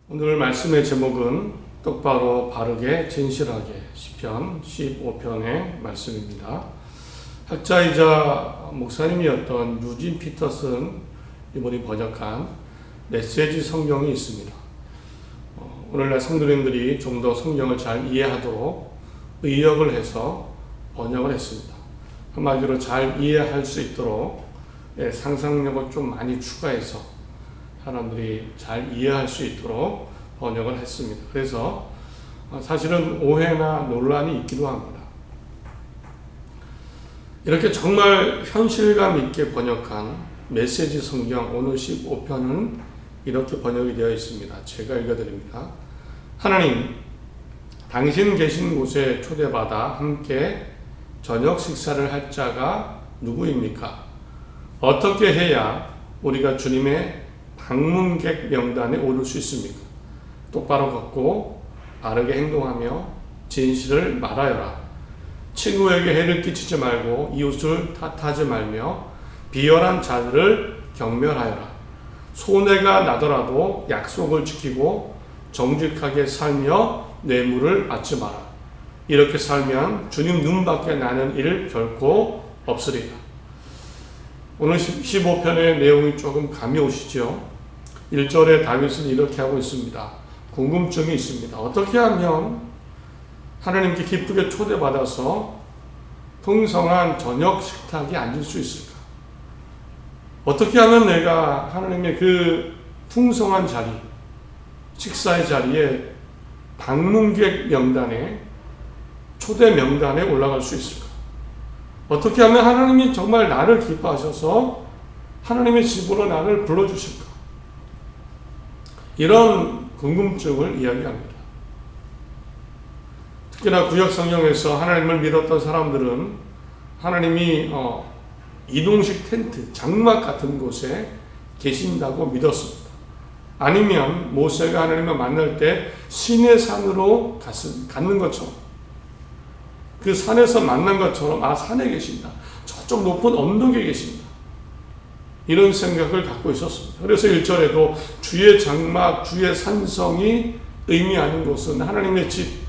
오늘 말씀의 제목은 똑바로 바르게 진실하게 시편 15편의 말씀입니다. 학자이자 목사님이었던 유진 피터슨 이분이 번역한 메시지 성경이 있습니다. 오늘날 성도님들이 좀 더 성경을 잘 이해하도록 의역을 해서 번역을 했습니다. 한마디로 잘 이해할 수 있도록 상상력을 좀 많이 추가해서 사람들이 잘 이해할 수 있도록 번역을 했습니다. 그래서 사실은 오해나 논란이 있기도 합니다. 이렇게 정말 현실감 있게 번역한 메시지 성경 오늘 15편은 이렇게 번역이 되어 있습니다. 제가 읽어드립니다. 하나님, 당신 계신 곳에 초대받아 함께 저녁 식사를 할 자가 누구입니까? 어떻게 해야 우리가 주님의 방문객 명단에 오를 수 있습니까? 똑바로 걷고 바르게 행동하며 진실을 말하여라. 친구에게 해를 끼치지 말고 이웃을 탓하지 말며 비열한 자들을 경멸하여라. 손해가 나더라도 약속을 지키고 정직하게 살며 뇌물을 받지 마라. 이렇게 살면 주님 눈밖에 나는 일 결코 없으리라. 오늘 15편의 내용이 조금 감이 오시죠? 1절에 다윗은 이렇게 하고 있습니다. 궁금증이 있습니다. 어떻게 하면 하나님께 기쁘게 초대받아서 풍성한 저녁 식탁에 앉을 수 있을까? 어떻게 하면 내가 하나님의 그 풍성한 자리, 식사의 자리에 방문객 명단에, 초대 명단에 올라갈 수 있을까? 어떻게 하면 하나님이 정말 나를 기뻐하셔서 하나님의 집으로 나를 불러주실까? 이런 궁금증을 이야기합니다. 특히나 구약 성경에서 하나님을 믿었던 사람들은 하나님이 이동식 텐트, 장막 같은 곳에 계신다고 믿었습니다. 아니면 모세가 하나님을 만날 때 시내 산으로 갔는 것처럼, 그 산에서 만난 것처럼 산에 계신다, 저쪽 높은 언덕에 계신다, 이런 생각을 갖고 있었습니다. 그래서 1절에도 주의 장막, 주의 산성이 의미하는 것은 하나님의 집,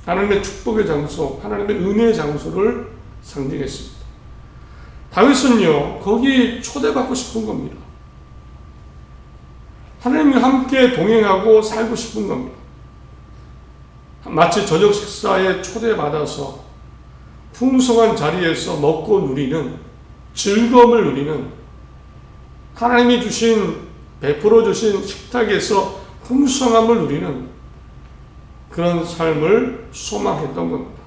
하나님의 축복의 장소, 하나님의 은혜의 장소를 상징했습니다. 다윗은요, 거기 초대받고 싶은 겁니다. 하나님과 함께 동행하고 살고 싶은 겁니다. 마치 저녁 식사에 초대받아서 풍성한 자리에서 먹고 누리는, 즐거움을 누리는, 하나님이 베풀어 주신 식탁에서 풍성함을 누리는 그런 삶을 소망했던 겁니다.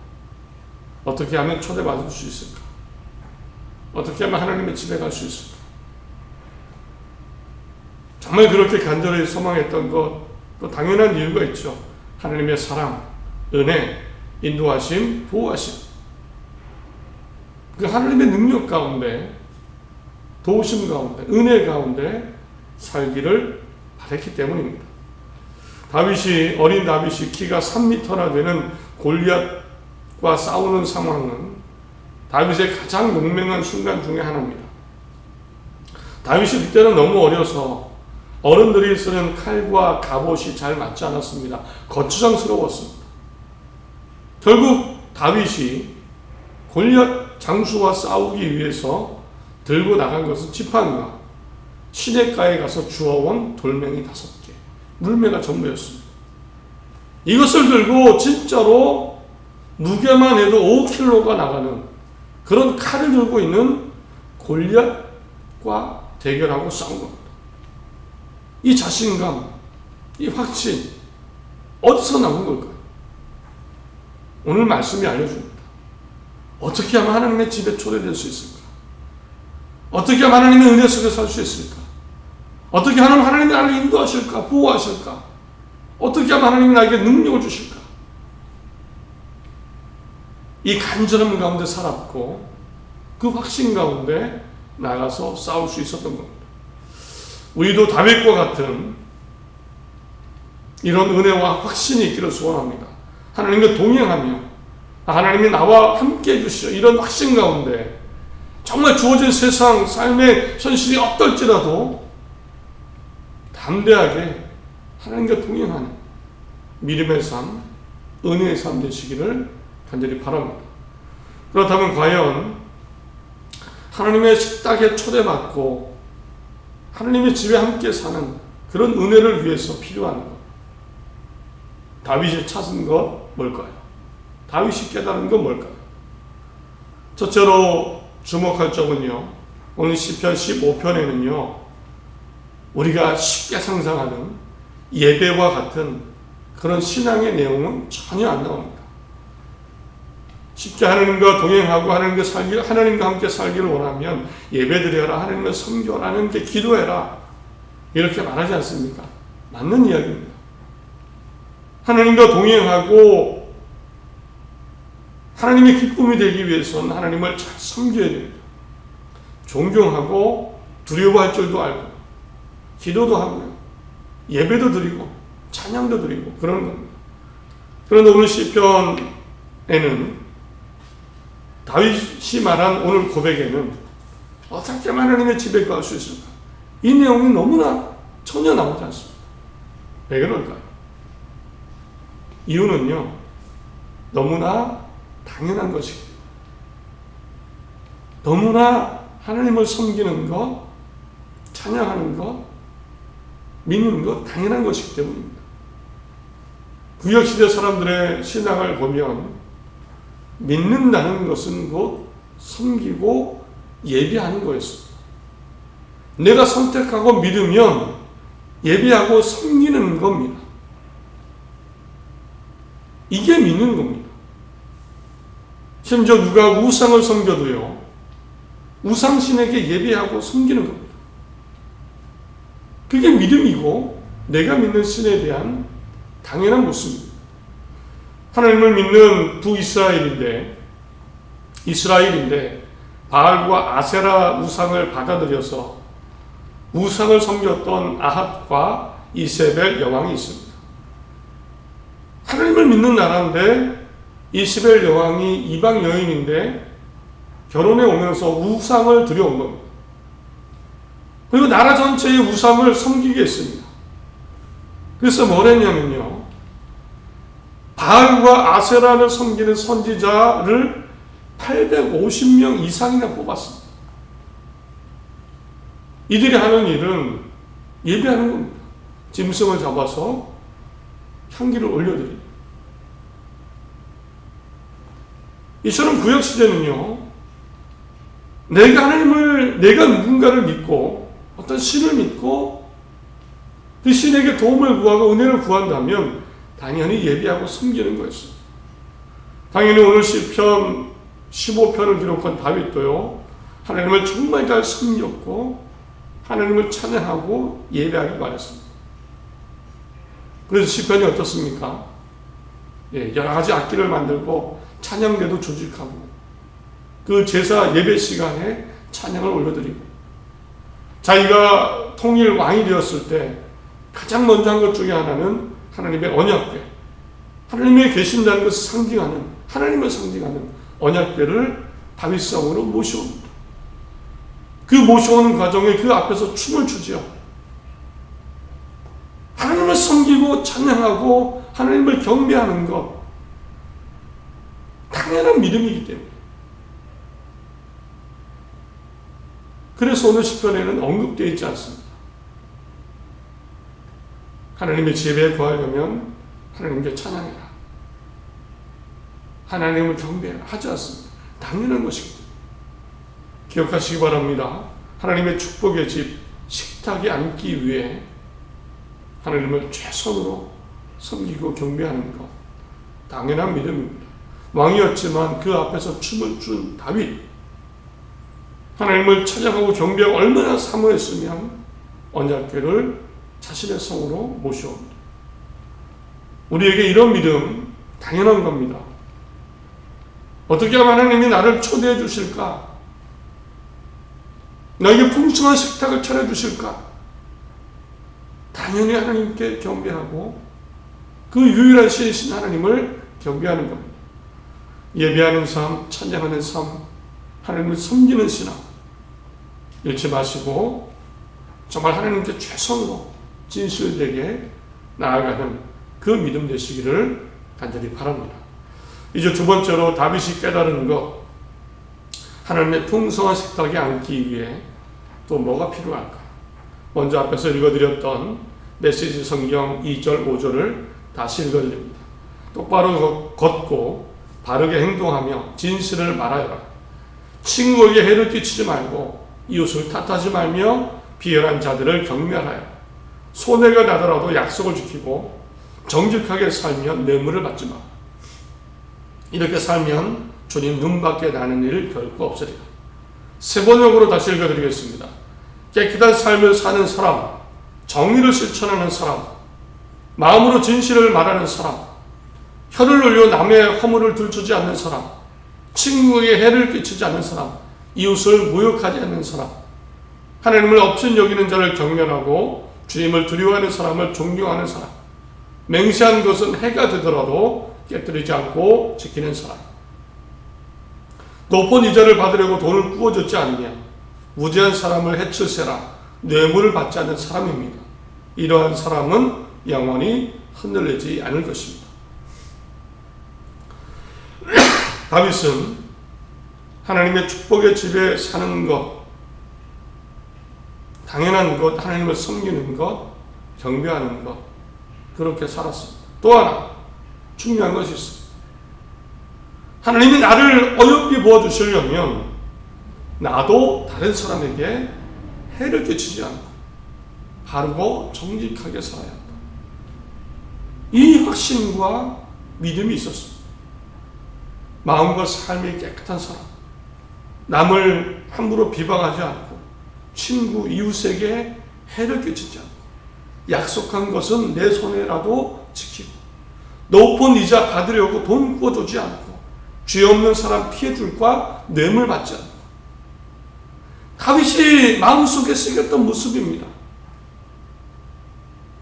어떻게 하면 초대받을 수 있을까? 어떻게 하면 하나님의 집에 갈 수 있을까? 정말 그렇게 간절히 소망했던 것, 또 당연한 이유가 있죠. 하나님의 사랑, 은혜, 인도하심, 보호하심, 그 하나님의 능력 가운데, 도우심 가운데, 은혜 가운데 살기를 바랬기 때문입니다. 어린 다윗이 키가 3m나 되는 골리앗과 싸우는 상황은 다윗의 가장 용맹한 순간 중에 하나입니다. 다윗이 그때는 너무 어려서 어른들이 쓰는 칼과 갑옷이 잘 맞지 않았습니다. 거추장스러웠습니다. 결국 다윗이 골리앗 장수와 싸우기 위해서 들고 나간 것은 지팡이와 시냇가에 가서 주워온 돌멩이 5개, 물매가 전부였습니다. 이것을 들고 진짜로 무게만 해도 5kg가 나가는 그런 칼을 들고 있는 골리앗과 대결하고 싸운 겁니다. 이 자신감, 이 확신, 어디서 나온 걸까요? 오늘 말씀이 알려줍니다. 어떻게 하면 하나님의 집에 초대될 수 있을까? 어떻게 하면 하나님의 은혜 속에 살 수 있을까? 어떻게 하면 하나님이 나를 인도하실까? 보호하실까? 어떻게 하면 하나님이 나에게 능력을 주실까? 이 간절함 가운데 살았고 그 확신 가운데 나가서 싸울 수 있었던 겁니다. 우리도 다윗과 같은 이런 은혜와 확신이 있기를 소원합니다. 하나님과 동행하며 하나님이 나와 함께 해주시오, 이런 확신 가운데 정말 주어진 세상 삶의 현실이 어떨지라도 담대하게 하나님과 동행하는 믿음의 삶, 은혜의 삶 되시기를 간절히 바랍니다. 그렇다면 과연 하나님의 식탁에 초대받고 하나님의 집에 함께 사는 그런 은혜를 위해서 필요한 것, 다윗이 찾은 것 뭘까요? 다윗이 깨달은 건 뭘까요? 첫째로 주목할 점은요, 오늘 시편 15편에는요 우리가 쉽게 상상하는 예배와 같은 그런 신앙의 내용은 전혀 안 나옵니다. 쉽게 하나님과 동행하고 하나님과 함께 살기를 원하면 예배드려라, 하나님을 섬겨라, 하나님께 기도해라, 이렇게 말하지 않습니까? 맞는 이야기입니다. 하나님과 동행하고 하나님의 기쁨이 되기 위해서는 하나님을 잘 섬겨야 됩니다. 존경하고 두려워할 줄도 알고 기도도 하고요, 예배도 드리고 찬양도 드리고 그러는 겁니다. 그런데 오늘 시편에는 다윗이 말한 오늘 고백에는 어떻게 하나님의 집에 갈 수 있을까? 이 내용이 너무나 전혀 나오지 않습니다. 왜 그럴까요? 이유는요, 너무나 당연한 것이기 때문에, 너무나 하나님을 섬기는 것, 찬양하는 것, 믿는 것 당연한 것이기 때문입니다. 구약시대 사람들의 신앙을 보면 믿는다는 것은 곧 섬기고 예배하는 거였습니다. 내가 선택하고 믿으면 예배하고 섬기는 겁니다. 이게 믿는 겁니다. 심지어 누가 우상을 섬겨도요, 우상신에게 예배하고 섬기는 겁니다. 그게 믿음이고 내가 믿는 신에 대한 당연한 모습입니다. 하나님을 믿는 이스라엘인데 바알과 아세라 우상을 받아들여서 우상을 섬겼던 아합과 이세벨 여왕이 있습니다. 하나님을 믿는 나라인데 이세벨 여왕이 이방 여인인데 결혼해 오면서 우상을 들여온 겁니다. 그리고 나라 전체의 우상을 섬기게 했습니다. 그래서 뭘 했냐면요, 바알과 아세라를 섬기는 선지자를 850명 이상이나 뽑았습니다. 이들이 하는 일은 예배하는 겁니다. 짐승을 잡아서 향기를 올려드립니다. 이처럼 구약시대는요, 내가 누군가를 믿고 어떤 신을 믿고 그 신에게 도움을 구하고 은혜를 구한다면 당연히 예배하고 섬기는 거였어요. 당연히 오늘 시편 15편을 기록한 다윗도요, 하나님을 정말 잘 섬겼고 하나님을 찬양하고 예배하기 바랬습니다. 그래서 시편이 어떻습니까? 여러 가지 악기를 만들고 찬양대도 조직하고 그 제사 예배 시간에 찬양을 올려드리고, 자기가 통일 왕이 되었을 때 가장 먼저 한 것 중에 하나는 하나님의 언약궤, 하나님의 계신다는 것을 상징하는, 하나님을 상징하는 언약궤를 다윗성으로 모셔옵니다. 그 모셔오는 과정에 그 앞에서 춤을 추지요. 하나님을 섬기고 찬양하고 하나님을 경배하는 것, 당연한 믿음이기 때문에. 그래서 오늘 시편에는 언급되어 있지 않습니다. 하나님의 집에 거하려면 하나님께 찬양해라, 하나님을 경배해라 하지 않습니다. 당연한 것이기 때문에. 기억하시기 바랍니다. 하나님의 축복의 집 식탁에 앉기 위해 하나님을 최선으로 섬기고 경배하는 것, 당연한 믿음입니다. 왕이었지만 그 앞에서 춤을 춘 다윗, 하나님을 찬양하고 경배하고 얼마나 사모했으면 언약궤를 자신의 성으로 모셔옵니다. 우리에게 이런 믿음 당연한 겁니다. 어떻게 하면 하나님이 나를 초대해 주실까? 나에게 풍성한 식탁을 차려주실까? 당연히 하나님께 경배하고 그 유일한 신이신 하나님을 경배하는 겁니다. 예배하는 삶, 찬양하는 삶, 하나님을 섬기는 신앙 잃지 마시고 정말 하나님께 최선으로 진실되게 나아가는 그 믿음 되시기를 간절히 바랍니다. 이제 두 번째로 다윗이 깨달은 것, 하나님의 풍성한 식탁에 앉기 위해 또 뭐가 필요할까? 먼저 앞에서 읽어드렸던 메시지 성경 2절 5절을 다시 읽어드립니다. 똑바로 걷고 바르게 행동하며 진실을 말하여라. 친구에게 해를 끼치지 말고 이웃을 탓하지 말며 비열한 자들을 경멸하여라. 손해가 나더라도 약속을 지키고 정직하게 살면 뇌물을 받지 마. 이렇게 살면 주님 눈밖에 나는 일 결코 없으리라. 세 번역으로 다시 읽어드리겠습니다. 깨끗한 삶을 사는 사람, 정의를 실천하는 사람, 마음으로 진실을 말하는 사람, 혀를 올려 남의 허물을 들추지 않는 사람, 친구에게 해를 끼치지 않는 사람, 이웃을 모욕하지 않는 사람, 하나님을 업신 여기는 자를 경멸하고 주님을 두려워하는 사람을 존경하는 사람, 맹세한 것은 해가 되더라도 깨뜨리지 않고 지키는 사람, 높은 이자를 받으려고 돈을 꾸어줬지 않느냐, 무지한 사람을 해칠세라 뇌물을 받지 않는 사람입니다. 이러한 사람은 영원히 흔들리지 않을 것입니다. 다윗은 하나님의 축복의 집에 사는 것, 당연한 것, 하나님을 섬기는 것, 경배하는 것, 그렇게 살았습니다. 또 하나 중요한 것이 있습니다. 하나님이 나를 어여삐 보아주시려면 나도 다른 사람에게 해를 끼치지 않고 바르고 정직하게 살아야 한다. 이 확신과 믿음이 있었습니다. 마음과 삶이 깨끗한 사람, 남을 함부로 비방하지 않고 친구, 이웃에게 해를 끼치지 않고 약속한 것은 내 손에라도 지키고 높은 이자 받으려고 돈 꾸어주지 않고 죄 없는 사람 피해줄까 뇌물 받지 않고, 다윗이 마음속에 새겼던 모습입니다.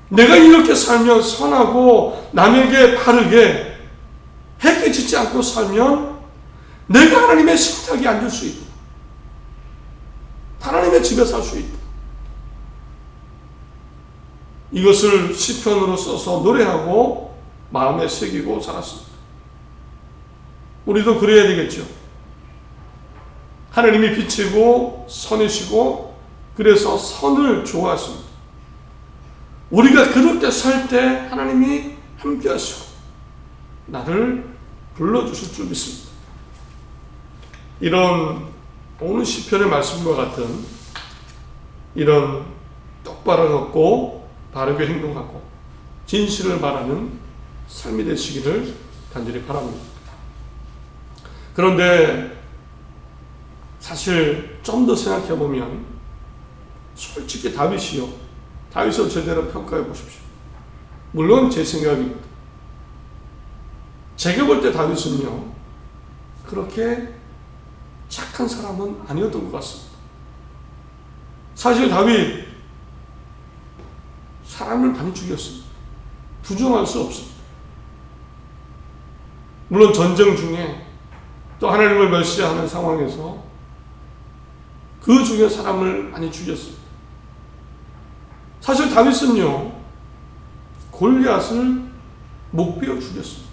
내가 이렇게 살면 선하고 남에게 바르게 해 끼치지 않고 살면 내가 하나님의 식탁에 앉을 수 있다. 하나님의 집에 살 수 있다. 이것을 시편으로 써서 노래하고 마음에 새기고 살았습니다. 우리도 그래야 되겠죠. 하나님이 빛이고 선이시고 그래서 선을 좋아하십니다. 우리가 그렇게 살 때 하나님이 함께 하시고 나를 불러주실 줄 믿습니다. 이런 오늘 시편의 말씀과 같은 이런 똑바로 걷고 바르게 행동하고 진실을 말하는 삶이 되시기를 간절히 바랍니다. 그런데 사실 좀 더 생각해 보면 솔직히 다윗이요, 다윗을 제대로 평가해 보십시오. 물론 제 생각입니다. 제가 볼 때 다윗은요 그렇게 착한 사람은 아니었던 것 같습니다. 사실 다윗 사람을 많이 죽였습니다. 부정할 수 없습니다. 물론 전쟁 중에 또 하나님을 멸시하는 상황에서 그 중에 사람을 많이 죽였습니다. 사실 다윗은요 골리앗을 목 베어 죽였습니다.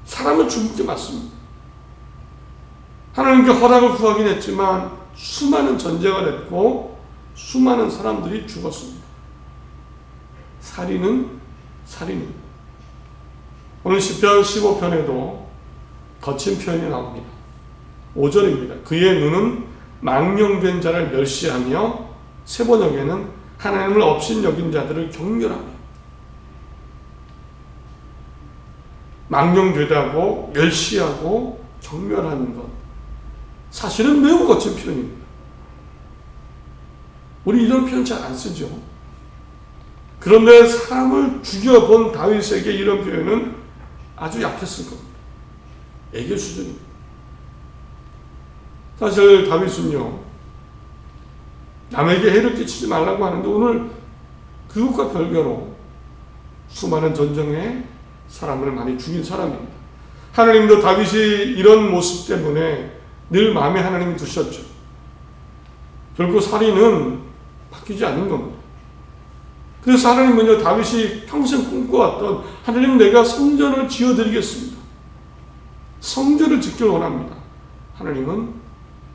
사람을 죽은 게 맞습니다. 하나님께 허락을 구하긴 했지만 수많은 전쟁을 했고 수많은 사람들이 죽었습니다. 살인은 살인입니다. 오늘 시편 15편에도 거친 표현이 나옵니다. 5절입니다. 그의 눈은 망령된 자를 멸시하며, 세 번역에는 하나님을 업신여긴 자들을 경멸하며. 망령되다고 멸시하고 경멸하는 것, 사실은 매우 거친 표현입니다. 우리 이런 표현 잘 안 쓰죠. 그런데 사람을 죽여본 다윗에게 이런 표현은 아주 약했을 겁니다. 애교 수준입니다. 사실 다윗은요 남에게 해를 끼치지 말라고 하는데 오늘 그것과 별개로 수많은 전쟁에 사람을 많이 죽인 사람입니다. 하나님도 다윗이 이런 모습 때문에 늘 마음에 하나님이 두셨죠. 결코 살인은 바뀌지 않는 겁니다. 그래서 하나님은요, 다윗이 평생 꿈꿔왔던 하나님, 내가 성전을 지어드리겠습니다. 성전을 짓기를 원합니다. 하나님은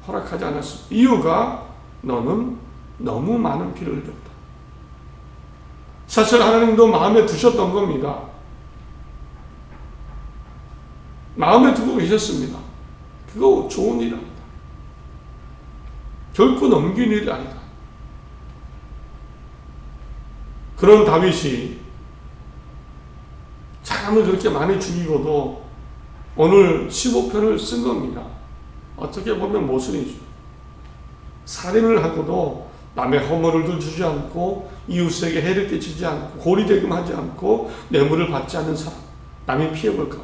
허락하지 않았습니다. 이유가 너는 너무 많은 피를 흘렸다. 사실 하나님도 마음에 두셨던 겁니다. 마음에 두고 계셨습니다. 그거 좋은 일 아니다. 결코 넘긴 일이 아니다. 그런 다윗이 사람을 그렇게 많이 죽이고도 오늘 15편을 쓴 겁니다. 어떻게 보면 모순이죠. 살인을 하고도 남의 허물을 주지 않고 이웃에게 해를 끼치지 않고 고리대금하지 않고 뇌물을 받지 않는 사람, 남이 피해볼까,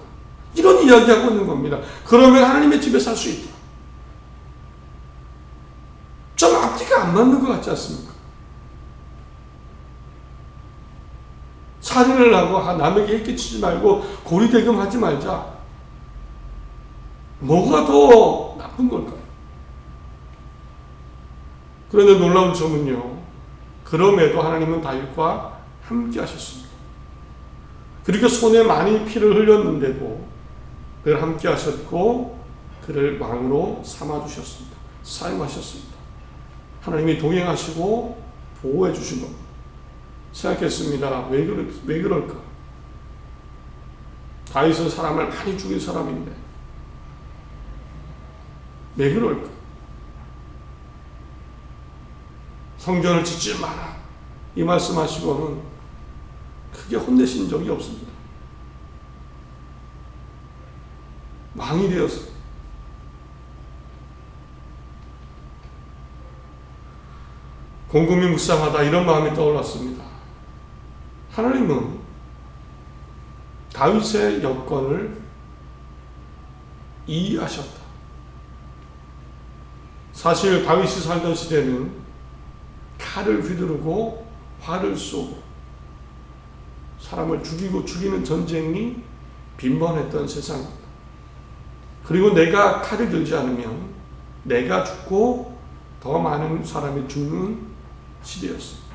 이런 이야기하고 있는 겁니다. 그러면 하나님의 집에 살 수 있다. 좀 앞뒤가 안 맞는 것 같지 않습니까? 살인을 하고 남에게 해 끼치지 말고 고리대금하지 말자. 뭐가 더 나쁜 걸까요? 그런데 놀라운 점은요, 그럼에도 하나님은 다윗과 함께 하셨습니다. 그렇게 손에 많이 피를 흘렸는데도 그를 함께 하셨고 그를 왕으로 삼아주셨습니다. 사용하셨습니다. 하나님이 동행하시고 보호해 주신 겁니다. 생각했습니다. 왜 그럴까? 다윗은 사람을 많이 죽인 사람인데 왜 그럴까? 성전을 짓지 마라, 이 말씀하시고는 크게 혼내신 적이 없습니다. 왕이 되어서 곰곰이 묵상하다 이런 마음이 떠올랐습니다. 하나님은 다윗의 여건을 이해하셨다. 사실 다윗이 살던 시대는 칼을 휘두르고 활을 쏘고 사람을 죽이고 죽이는 전쟁이 빈번했던 세상입니다. 그리고 내가 칼을 들지 않으면 내가 죽고 더 많은 사람이 죽는 시대였습니다.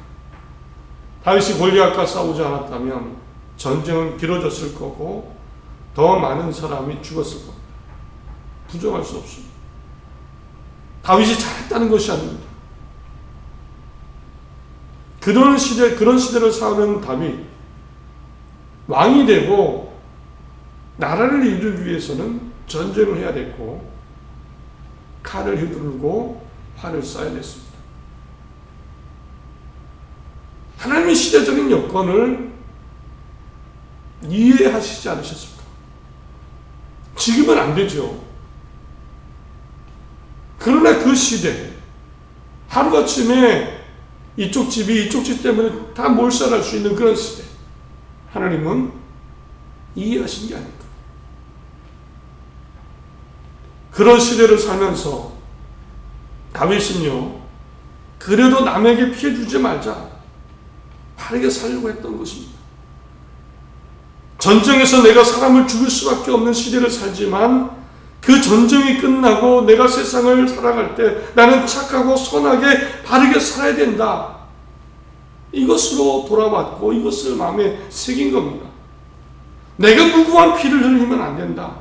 다윗이 골리앗과 싸우지 않았다면 전쟁은 길어졌을 거고 더 많은 사람이 죽었을 겁니다. 부정할 수 없습니다. 다윗이 잘했다는 것이 아닙니다. 그런 시대를 사는 다윗, 왕이 되고 나라를 이루기 위해서는 전쟁을 해야 됐고 칼을 휘두르고 활을 쏴야 됐습니다. 하나님의 시대적인 여건을 이해하시지 않으셨습니까? 지금은 안 되죠. 그러나 그 시대, 하루아침에 이쪽 집이 이쪽 집 때문에 다 몰살할 수 있는 그런 시대, 하나님은 이해하신 게 아닐까. 그런 시대를 살면서 다윗은요, 그래도 남에게 피해 주지 말자, 바르게 살려고 했던 것입니다. 전쟁에서 내가 사람을 죽일 수밖에 없는 시대를 살지만 그 전쟁이 끝나고 내가 세상을 살아갈 때 나는 착하고 선하게 바르게 살아야 된다. 이것으로 돌아왔고 이것을 마음에 새긴 겁니다. 내가 무고한 피를 흘리면 안 된다.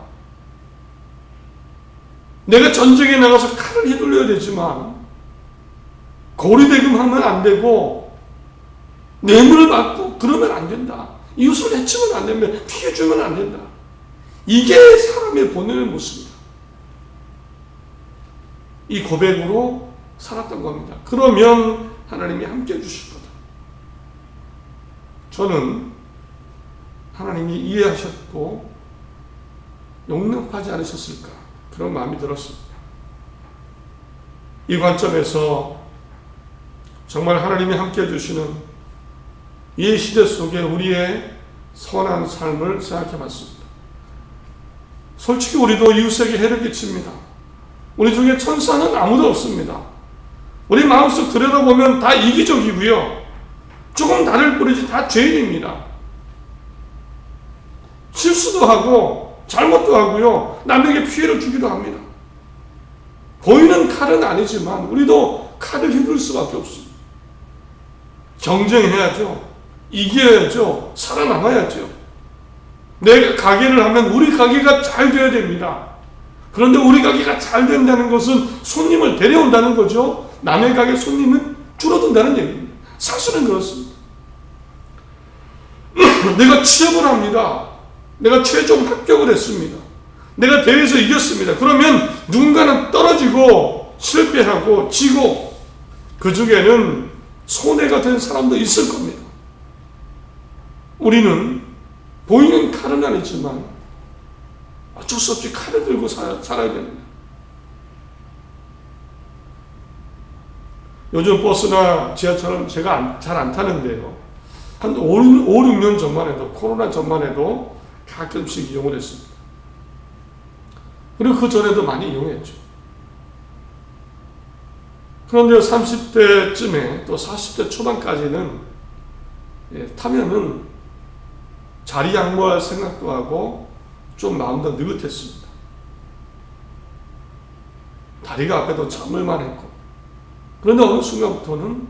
내가 전쟁에 나가서 칼을 휘둘러야 되지만 고리대금하면 안 되고 뇌물을 받고 그러면 안 된다. 이웃을 해치면 안 된다. 피해주면 안 된다. 이게 사람의 본연의 모습이다. 이 고백으로 살았던 겁니다. 그러면 하나님이 함께 해주실 거다. 저는 하나님이 이해하셨고 용납하지 않으셨을까, 그런 마음이 들었습니다. 이 관점에서 정말 하나님이 함께 해주시는 이 시대 속에 우리의 선한 삶을 생각해 봤습니다. 솔직히 우리도 이웃에게 해를 끼칩니다. 우리 중에 천사는 아무도 없습니다. 우리 마음속 들여다보면 다 이기적이고요. 조금 달을 뿌리지 다 죄인입니다. 실수도 하고 잘못도 하고요. 남에게 피해를 주기도 합니다. 보이는 칼은 아니지만 우리도 칼을 휘둘 수밖에 없습니다. 경쟁해야죠. 이겨야죠. 살아남아야죠. 내가 가게를 하면 우리 가게가 잘 되어야 됩니다. 그런데 우리 가게가 잘 된다는 것은 손님을 데려온다는 거죠. 남의 가게 손님은 줄어든다는 얘기입니다. 사실은 그렇습니다. 내가 취업을 합니다. 내가 최종 합격을 했습니다. 내가 대회에서 이겼습니다. 그러면 누군가는 떨어지고 실패하고 지고 그 중에는 손해가 된 사람도 있을 겁니다. 우리는 보이는 칼은 아니지만 어쩔 수 없이 칼을 들고 살아야 됩니다. 요즘 버스나 지하철은 제가 잘 안 타는데요. 한 5, 6년 전만 해도, 코로나 전만 해도 가끔씩 이용을 했습니다. 그리고 그 전에도 많이 이용했죠. 그런데 30대쯤에 또 40대 초반까지는 타면은 자리 양보할 생각도 하고 좀 마음도 느긋했습니다. 다리가 앞에도 참을만 했고. 그런데 어느 순간부터는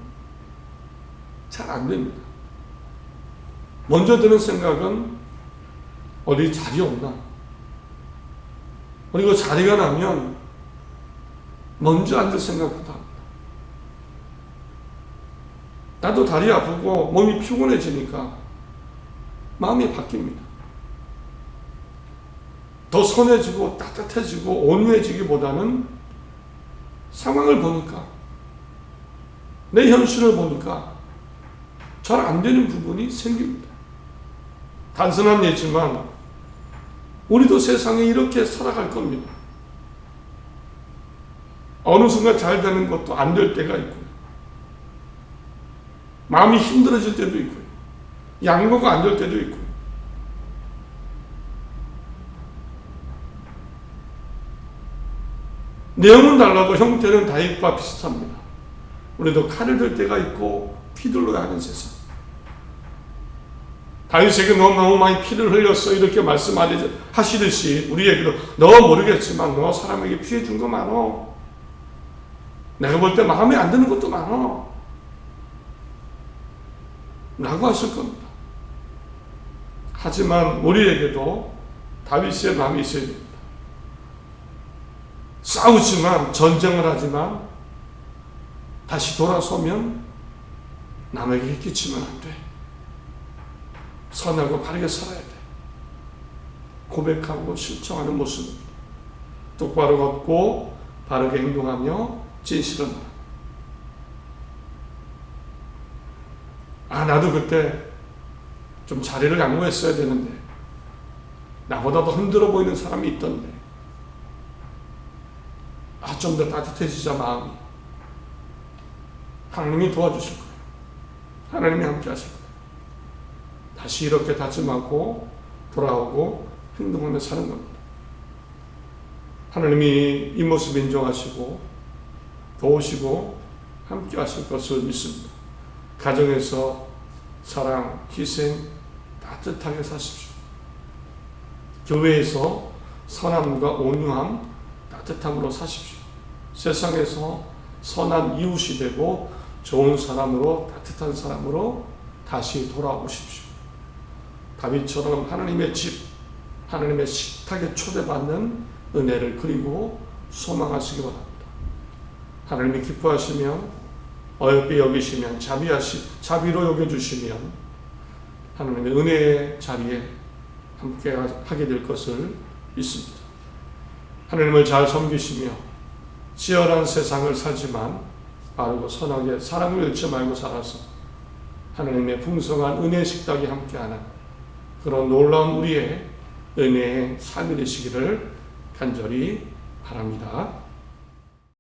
잘 안 됩니다. 먼저 드는 생각은 어디 자리 없나? 그리고 자리가 나면 먼저 앉을 생각부터 합니다. 나도 다리 아프고 몸이 피곤해지니까 마음이 바뀝니다. 더 선해지고 따뜻해지고 온유해지기보다는 상황을 보니까, 내 현실을 보니까 잘 안 되는 부분이 생깁니다. 단순한 예지만 우리도 세상에 이렇게 살아갈 겁니다. 어느 순간 잘 되는 것도 안 될 때가 있고요. 마음이 힘들어질 때도 있고요. 양보가 안 될 때도 있고요. 내용은 달라도 형태는 다윗과 비슷합니다. 우리도 칼을 들 때가 있고 피둘러야 하는 세상. 다윗에게 너무 많이 피를 흘렸어 이렇게 말씀하시듯이 우리에게도 너 모르겠지만 너 사람에게 피해 준 거 많어. 내가 볼 때 마음에 안 드는 것도 많어. 라고 하실 겁니다. 하지만 우리에게도 다윗의 마음이 있어야 됩니다. 싸우지만, 전쟁을 하지만 다시 돌아서면 남에게 끼치면 안 돼. 선하고 바르게 살아야 돼. 고백하고 실천하는 모습, 똑바로 걷고 바르게 행동하며 진실을 말하라. 나도 그때 좀 자리를 양보했어야 되는데, 나보다 더 힘들어 보이는 사람이 있던데, 좀 더 따뜻해지자 마음이. 하나님이 도와주실 거예요. 하나님이 함께 하실 거예요. 다시 이렇게 다짐하고 돌아오고 행동하며 사는 겁니다. 하나님이 이 모습 인정하시고 도우시고 함께 하실 것을 믿습니다. 가정에서 사랑, 희생, 따뜻하게 사십시오. 교회에서 선함과 온유함, 따뜻함으로 사십시오. 세상에서 선한 이웃이 되고 좋은 사람으로, 따뜻한 사람으로 다시 돌아오십시오. 다윗처럼 하나님의 집, 하나님의 식탁에 초대받는 은혜를 그리고 소망하시기 바랍니다. 하나님이 기뻐하시면, 어여삐 여기시면, 자비로 여겨주시면 하나님의 은혜의 자리에 함께 하게 될 것을 믿습니다. 하나님을 잘 섬기시며 치열한 세상을 살지만 바르고 선하게 사랑을 잃지 말고 살아서 하나님의 풍성한 은혜의 식탁이 함께하는 그런 놀라운 우리의 은혜의 삶이 되시기를 간절히 바랍니다.